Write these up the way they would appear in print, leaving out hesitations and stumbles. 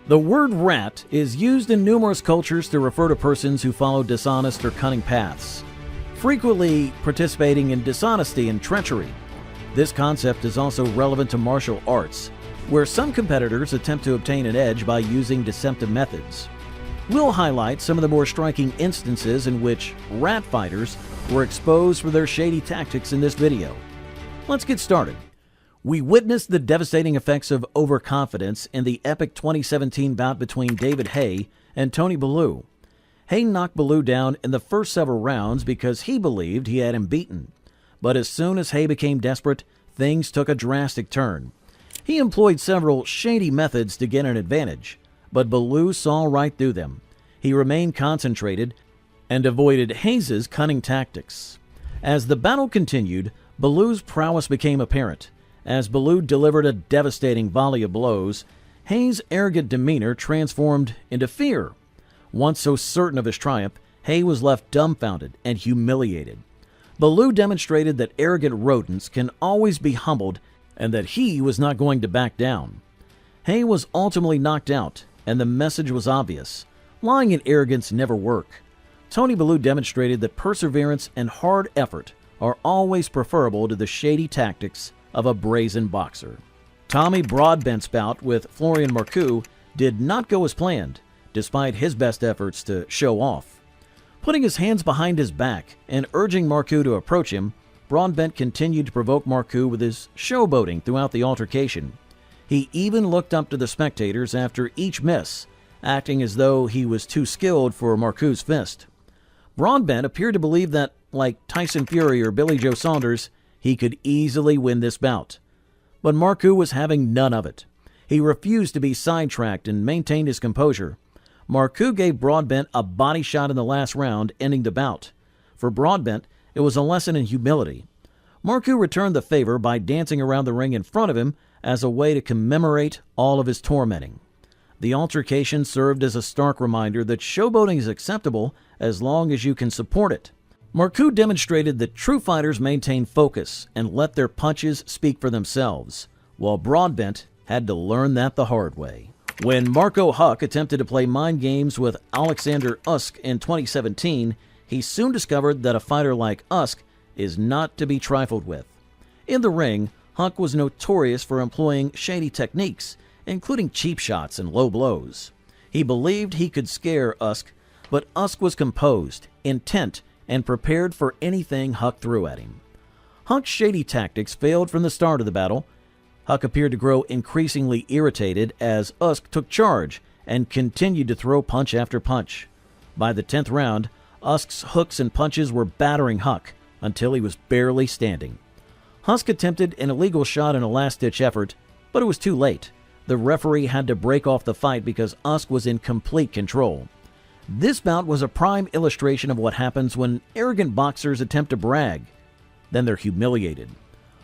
The word rat is used in numerous cultures to refer to persons who follow dishonest or cunning paths, frequently participating in dishonesty and treachery. This concept is also relevant to martial arts, where some competitors attempt to obtain an edge by using deceptive methods. We'll highlight some of the more striking instances in which rat fighters were exposed for their shady tactics in this video. Let's get started. We witnessed the devastating effects of overconfidence in the epic 2017 bout between David Haye and Tony Bellew. Haye knocked Bellew down in the first several rounds because he believed he had him beaten. But as soon as Haye became desperate, things took a drastic turn. He employed several shady methods to get an advantage, but Bellew saw right through them. He remained concentrated and avoided Haye's cunning tactics. As the battle continued, Bellew's prowess became apparent. As Bellew delivered a devastating volley of blows, Haye's arrogant demeanor transformed into fear. Once so certain of his triumph, Haye was left dumbfounded and humiliated. Bellew demonstrated that arrogant rodents can always be humbled and that he was not going to back down. Haye was ultimately knocked out, and the message was obvious. Lying and arrogance never work. Tony Bellew demonstrated that perseverance and hard effort are always preferable to the shady tactics of a brazen boxer. Tommy Broadbent's bout with Florian Marku did not go as planned, despite his best efforts to show off. Putting his hands behind his back and urging Marku to approach him, Broadbent continued to provoke Marku with his showboating throughout the altercation. He even looked up to the spectators after each miss, acting as though he was too skilled for Marku's fist. Broadbent appeared to believe that, like Tyson Fury or Billy Joe Saunders, he could easily win this bout. But Marku was having none of it. He refused to be sidetracked and maintained his composure. Marku gave Broadbent a body shot in the last round, ending the bout. For Broadbent, it was a lesson in humility. Marku returned the favor by dancing around the ring in front of him as a way to commemorate all of his tormenting. The altercation served as a stark reminder that showboating is acceptable as long as you can support it. Marku demonstrated that true fighters maintain focus and let their punches speak for themselves, while Broadbent had to learn that the hard way. When Marco Huck attempted to play mind games with Oleksandr Usyk in 2017, he soon discovered that a fighter like Usyk is not to be trifled with. In the ring, Huck was notorious for employing shady techniques, including cheap shots and low blows. He believed he could scare Usyk, but Usyk was composed, intent, and prepared for anything Huck threw at him. Huck's shady tactics failed from the start of the battle. Huck appeared to grow increasingly irritated as Usyk took charge and continued to throw punch after punch. By the 10th round, Usyk's hooks and punches were battering Huck until he was barely standing. Usyk attempted an illegal shot in a last-ditch effort, but it was too late. The referee had to break off the fight because Usyk was in complete control. This bout was a prime illustration of what happens when arrogant boxers attempt to brag. Then they're humiliated.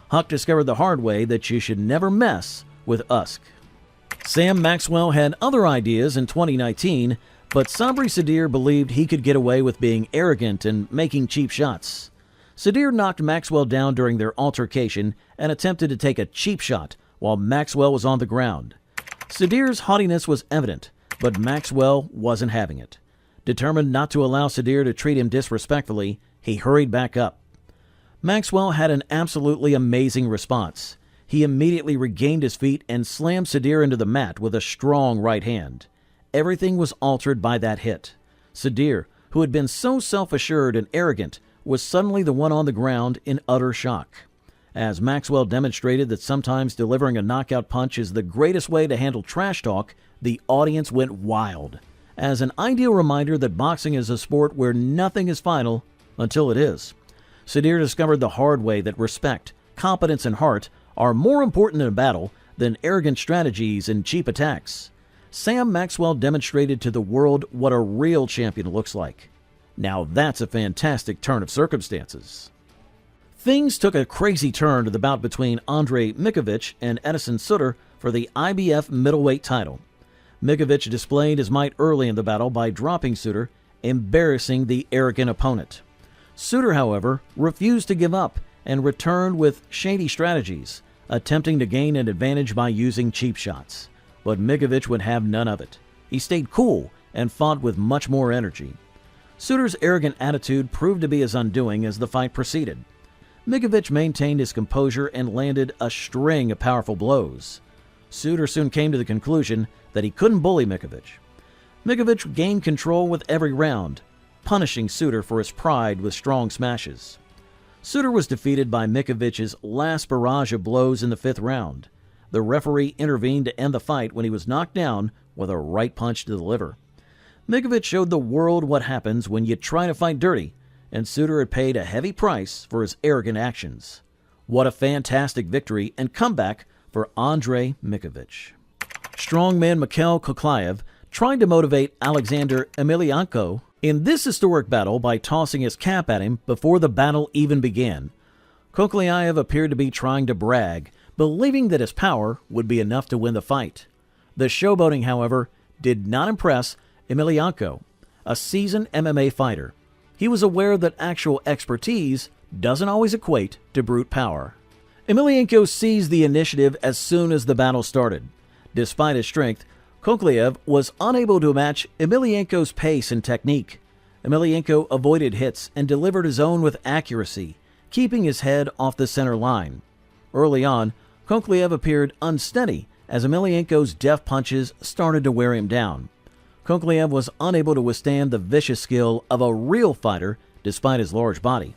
Huck discovered the hard way that you should never mess with Usyk. Sam Maxwell had other ideas in 2019, but Sabri Sadir believed he could get away with being arrogant and making cheap shots. Sadir knocked Maxwell down during their altercation and attempted to take a cheap shot while Maxwell was on the ground. Sadir's haughtiness was evident, but Maxwell wasn't having it. Determined not to allow Sadir to treat him disrespectfully, he hurried back up. Maxwell had an absolutely amazing response. He immediately regained his feet and slammed Sadir into the mat with a strong right hand. Everything was altered by that hit. Sadir, who had been so self-assured and arrogant, was suddenly the one on the ground in utter shock. As Maxwell demonstrated that sometimes delivering a knockout punch is the greatest way to handle trash talk, the audience went wild. As an ideal reminder that boxing is a sport where nothing is final until it is. Sadir discovered the hard way that respect, competence, and heart are more important in a battle than arrogant strategies and cheap attacks. Sam Maxwell demonstrated to the world what a real champion looks like. Now that's a fantastic turn of circumstances. Things took a crazy turn to the bout between Andre Mikovich and Edison Suter for the IBF middleweight title. Mikovich displayed his might early in the battle by dropping Suter, embarrassing the arrogant opponent. Suter, however, refused to give up and returned with shady strategies, attempting to gain an advantage by using cheap shots. but Mikovich would have none of it. He stayed cool and fought with much more energy. Suter's arrogant attitude proved to be his undoing as the fight proceeded. Mikovich maintained his composure and landed a string of powerful blows. Suter soon came to the conclusion that he couldn't bully Mikovich. Mikovich gained control with every round, punishing Suter for his pride with strong smashes. Suter was defeated by Mikovich's last barrage of blows in the 5th round. The referee intervened to end the fight when he was knocked down with a right punch to the liver. Mikovich showed the world what happens when you try to fight dirty, and Suter had paid a heavy price for his arrogant actions. What a fantastic victory and comeback for Andre Mikovich. Strongman Mikhail Koklyaev tried to motivate Oleksandr Emelianenko in this historic battle by tossing his cap at him before the battle even began. Koklyaev appeared to be trying to brag, believing that his power would be enough to win the fight. The showboating, however, did not impress Emelianenko, a seasoned MMA fighter. He was aware that actual expertise doesn't always equate to brute power. Emelianenko seized the initiative as soon as the battle started. Despite his strength, Koklyaev was unable to match Emelianenko's pace and technique. Emelianenko avoided hits and delivered his own with accuracy, keeping his head off the center line. Early on, Koklyaev appeared unsteady as Emelianenko's deft punches started to wear him down. Koklyaev was unable to withstand the vicious skill of a real fighter despite his large body.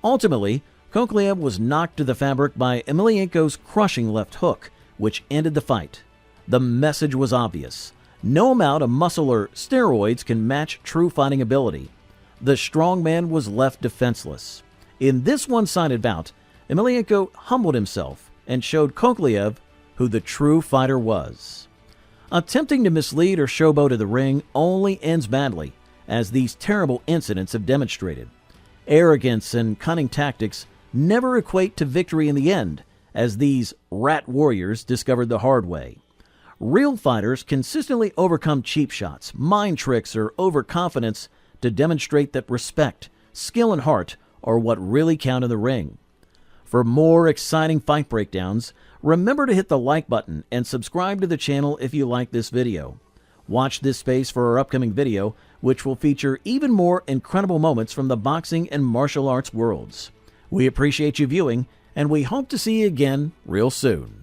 Ultimately, Koklyaev was knocked to the fabric by Emelianenko's crushing left hook, which ended the fight. The message was obvious. No amount of muscle or steroids can match true fighting ability. The strongman was left defenseless. In this one-sided bout, Emelianenko humbled himself and showed Koklyaev who the true fighter was. Attempting to mislead or showboat in the ring only ends badly, as these terrible incidents have demonstrated. Arrogance and cunning tactics never equate to victory in the end, as these rat warriors discovered the hard way. Real fighters consistently overcome cheap shots, mind tricks, or overconfidence to demonstrate that respect, skill, and heart are what really count in the ring. For more exciting fight breakdowns, remember to hit the like button and subscribe to the channel if you like this video. Watch this space for our upcoming video, which will feature even more incredible moments from the boxing and martial arts worlds. We appreciate you viewing, and we hope to see you again real soon.